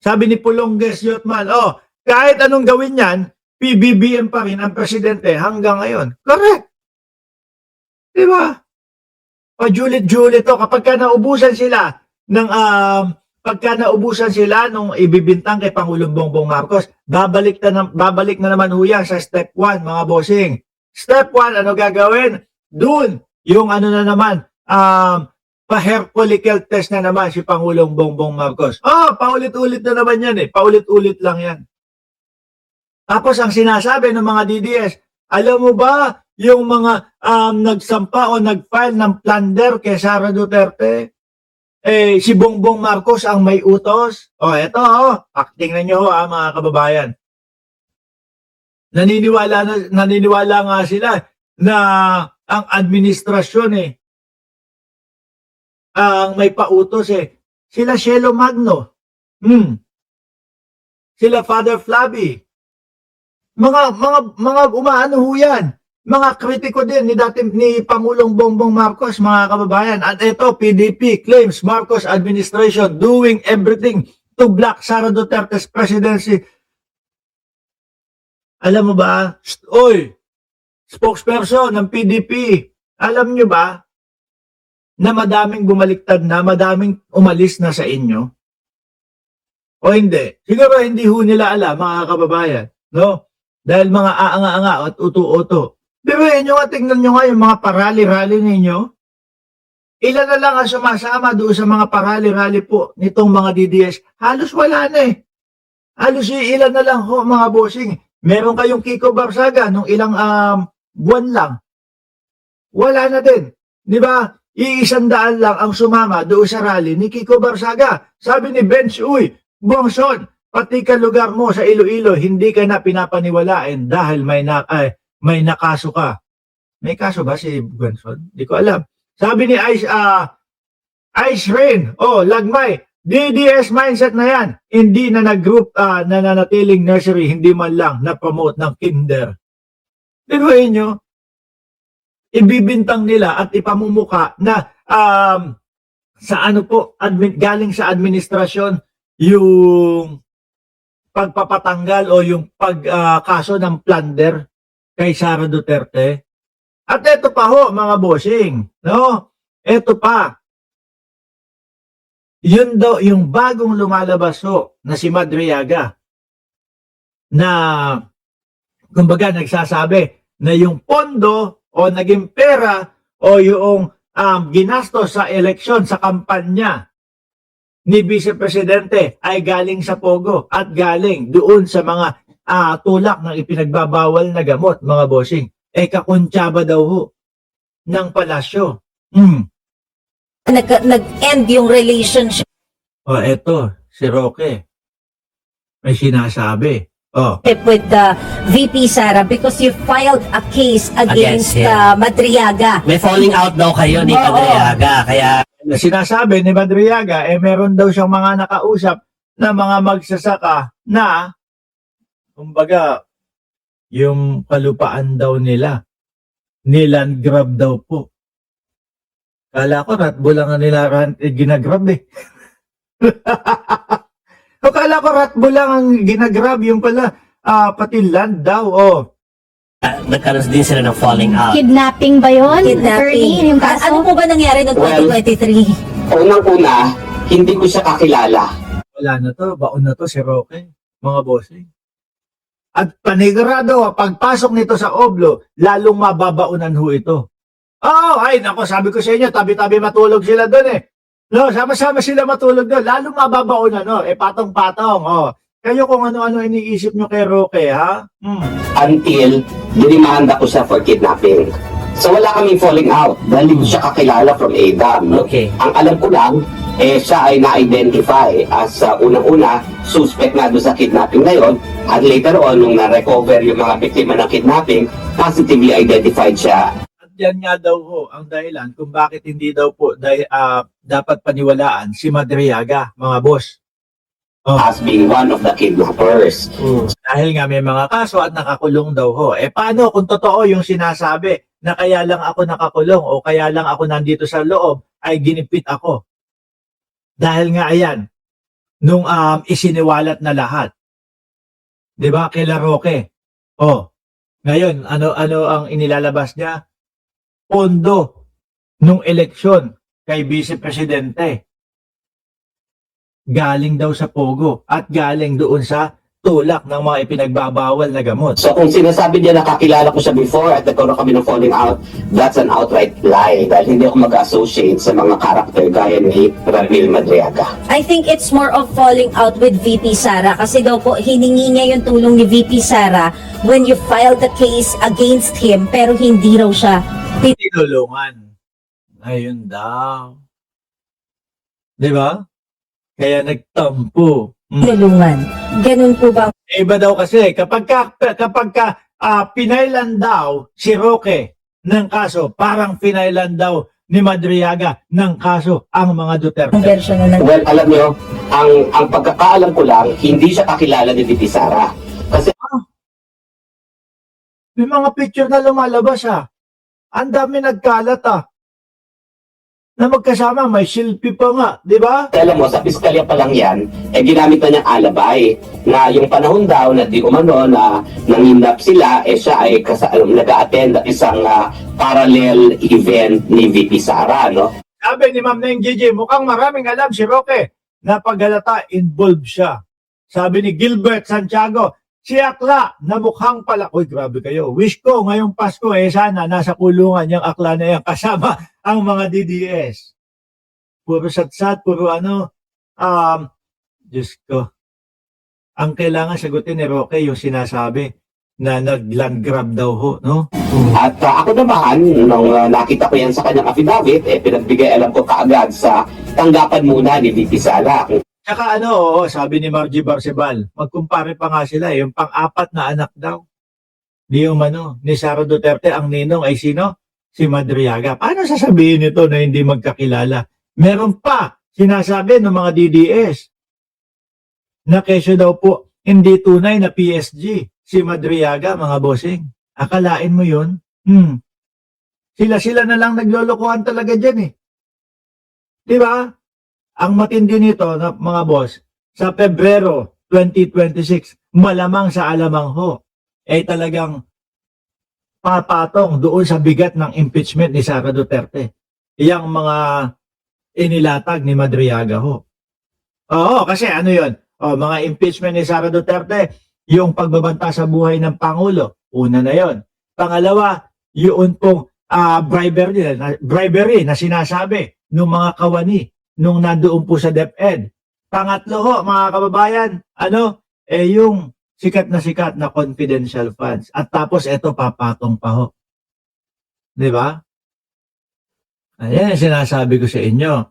Sabi ni Pulonges Yotman, kahit anong gawin yan, PBBM pa rin ang presidente hanggang ngayon. Correct. Diba? Pajulit-julit to. Kapag naubusan sila ng nung ibibintang kay Pangulong Bongbong Marcos, babalik na naman ho yan sa step 1, mga bossing. Step 1, ano gagawin? Doon, yung ano na naman, pa-herculecal test na naman si Pangulong Bongbong Marcos. Paulit-ulit na naman yan Paulit-ulit lang yan. Tapos ang sinasabi ng mga DDS, alam mo ba yung mga nagsampa o nag-file ng plunder kay Sara Duterte? Si Bongbong Marcos ang may utos. Eto tingnan nyo mga kababayan. Naniniwala nga sila na ang administrasyon ang may pautos Sila Cielo Magno. Sila Father Flavi. Mga umaano ho yan. Mga kritiko din ni Pangulong Bongbong Marcos, mga kababayan. At ito, PDP claims Marcos administration doing everything to block Sara Duterte's presidency. Alam mo ba? Spokesperson ng PDP, alam nyo ba na madaming bumaliktad na, madaming umalis na sa inyo? O hindi? Siguro hindi ho nila alam, mga kababayan. No? Dahil mga aanga-anga at uto-uto. Pero nyo nga, tingnan nyo nga yung mga parali-rali ninyo. Ilan na lang ang sumasama doon sa mga parali-rali po nitong mga DDS. Halos wala na Halos ilan na lang ho, mga bossing. Meron kayong Kiko Barsaga nung ilang buwan lang. Wala na din. Di ba? 100 lang ang sumama doon sa rally ni Kiko Barsaga. Sabi ni Bench, Bongson, pati ka lugar mo sa Iloilo, hindi ka na pinapaniwalain dahil may nakaso ka. May kaso ba si Bongson? Hindi ko alam. Sabi ni Ice Rain, Lagmay, DDS mindset na yan. Hindi na nag-group na nanatiling nursery, hindi man lang na-promote ng kinder. Dinuhin nyo? Ibibintang nila at ipamumuka na galing sa administrasyon yung pagpapatanggal o yung pagkaso ng plunder kay Sara Duterte. At eto pa ho, mga bossing, no? Eto pa. Yun daw, yung bagong lumalabas ho na si Madriaga na kumbaga nagsasabi na yung pondo o naging pera o yung ginastos sa eleksyon, sa kampanya ni Vice Presidente ay galing sa Pogo at galing doon sa mga tulak ng ipinagbabawal na gamot, mga bossing. Kakuntsaba daw ho ng palasyo. Nag-end yung relationship Eto, si Roque. May sinasabi. with the VP Sara because you filed a case against Madriaga. May falling out daw kayo ni Madriaga, kaya Sinasabi ni Madriaga, meron daw siyang mga nakausap na mga magsasaka na, kumbaga, yung kalupaan daw nila, niland grab daw po. Kala ko ratbo lang nila ginagrab Kala ko ratbo lang ang ginagrab, yung pala pati land daw. nagkaroon din sila ng falling out. Kidnapping ba yun? Attorney, yung kaso? Ano po ba nangyari noong 2023? Unang-una, hindi ko siya kakilala. Wala na to, baon na to si Roque, mga bossing. At panigurado, pagpasok nito sa Oblo, lalong mababaunan ho ito. Nako, sabi ko sa inyo, tabi-tabi matulog sila doon No, sama-sama sila matulog doon, lalong mababaunan, patong-patong, Kayo kung ano-ano iniisip nyo kay Roque, ha? Until dinimanda ko siya for kidnapping. So wala kaming falling out dahil hindi ko siya kakilala from ADAM. Okay. Ang alam ko lang, siya ay na-identify as unang-una suspect na doon sa kidnapping na yon, at later on, nung na-recover yung mga biktima ng kidnapping, positively identified siya. At yan nga daw ho ang dahilan kung bakit hindi daw po dapat paniwalaan si Madriaga, mga boss. As being one of the kidnappers. Dahil nga may mga kaso at nakakulong daw ho. Paano kung totoo yung sinasabi na kaya lang ako nakakulong o kaya lang ako nandito sa loob ay ginipit ako? Dahil nga ayan, nung isiniwalat na lahat. 'Di ba? Kila Roque. Oh, ngayon ano ang inilalabas niya? Pondo nung eleksyon kay Vice Presidente. Galing daw sa Pogo at galing doon sa tulak ng mga ipinagbabawal na gamot. So kung sinasabi niya nakakilala ko siya before at nagkaroon kami ng falling out, that's an outright lie dahil hindi ako mag-associate sa mga karakter gaya ni Ramil Madriaga. I think it's more of falling out with VP Sara kasi daw po hiningi niya yung tulong ni VP Sara when you filed the case against him pero hindi raw siya Tinulungan. Ayun daw. 'Di ba? Kaya nagtampo. tinulungan. Ganun po ba? Iba daw kasi kapag pinailan daw si Roque ng kaso, parang pinailan daw ni Madriaga ng kaso ang mga Duterte. Ang version na ng Well, alam niyo, ang pagkakaalam ko lang, hindi siya kakilala ni VP Sara. Kasi May mga picture na lumalabas Ang dami nagkalat na magkasama, may selfie pa nga, di ba? alam mo, sa piskalya pa lang yan, ginamit na niyang alabay na yung panahon daw na di umano na nanginap sila, siya ay nag-a-attend at isang parallel event ni VP Sara, no? Sabi ni Ma'am Neng Gigi, mukhang maraming alam si Roque na paghalata involved siya. Sabi ni Gilbert Santiago, si Akla na mukhang pala, uy grabe kayo, wish ko ngayong Pasko sana nasa kulungan yung Akla na yan kasama ang mga DDS. Puro satsat, puro Diyos ko. Ang kailangan sagutin ni Roque yung sinasabi na nag-land grab daw ho, no? At ako naman, nung nakita ko yan sa kanyang affidavit, pinagbigay alam ko kaagad sa tanggapan muna ni VP Sara. Tsaka sabi ni Margie Barcebal, magkumpare pa nga sila, yung pang-apat na anak daw. Ni Sara Duterte, ang ninong ay sino? Si Madriaga. Paano sasabihin nito na hindi magkakilala? Meron pa, sinasabi ng mga DDS, na kesyo daw po, hindi tunay na PSG, si Madriaga, mga bossing. Akalain mo yun? Sila-sila na lang naglolokohan talaga dyan Di ba? Ang matindi nito, mga boss, sa Pebrero 2026, malamang sa alamang ho, talagang papatong doon sa bigat ng impeachment ni Sara Duterte. Yang mga inilatag ni Madriaga ho. Oo, kasi yon? Mga impeachment ni Sara Duterte, yung pagbabanta sa buhay ng Pangulo, una na yon. Pangalawa, yun pong bribery na sinasabi ng mga kawani nung nandoon po sa DepEd. Pangatlo ho, mga kababayan, yung sikat na confidential funds. At tapos eto papatong pa ho. 'Di ba? Ayan ang sinasabi ko sa inyo.